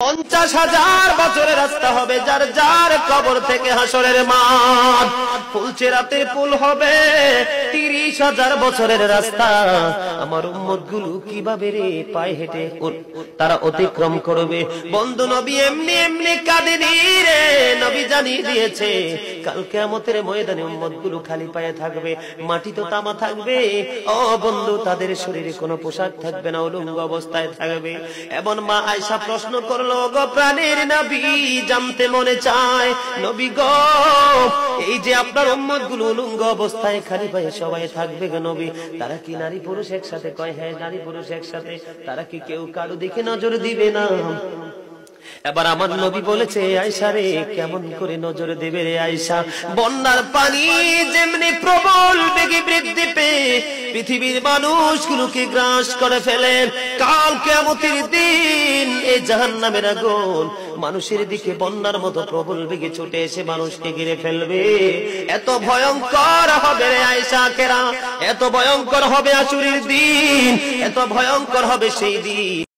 50,000 বছরের রাস্তা হবে, যার যার কবর থেকে হাসরের মাঠ। ফুলচেরাতে পুল হবে 30,000 বছরের রাস্তা। আমার উম্মত গুলো কিভাবে রে পায়ে হেঁটে তারা অতিক্রম করবে? বন্ধু নবী এমনি এমনি কাঁদেনি রে, নবী জানিয়ে দিয়েছে কাল কিয়ামতের ময়দানে উম্মত গুলো খালি পায়ে থাকবে, মাটি তো তামা থাকবে। ও বন্ধু, তাদের শরীরে কোনো পোশাক থাকবে না, উলঙ্গ অবস্থায় থাকবে। এমন মা আয়েশা প্রশ্ন করল, গো প্রাণের নবী, জানতে মনে চায় নবী গো, এই যে আপনার উম্মত গুলো উলঙ্গ অবস্থায় খালি পায়ে সবাই থাকবে গো নবী, তারা কি নারী পুরুষ একসাথে? কয় হ্যাঁ, নারী পুরুষ একসাথে। তারা কি কেউ কারো দিকে নজর দিবে না? এবার আমার নবী বলেছে, আয়েশা রে, কেমন করে নজর দেবে রে আয়েশা? বন্যার পানি যেমনি প্রবল বেগে বৃদ্ধি পেয়ে পৃথিবীর মানুষগুলোকে গ্রাস করে ফেলে, কাল কিয়ামতের দিন এই জাহান্নামের আগুন মানুষের দিকে বন্যার মতো প্রবল বেগে ছুটে এসে মানুষকে ঘিরে ফেলবে। এত ভয়ঙ্কর হবে রে আয়েশা কেরা, এত ভয়ঙ্কর হবে আশুরের দিন, এত ভয়ঙ্কর হবে সেই দিন।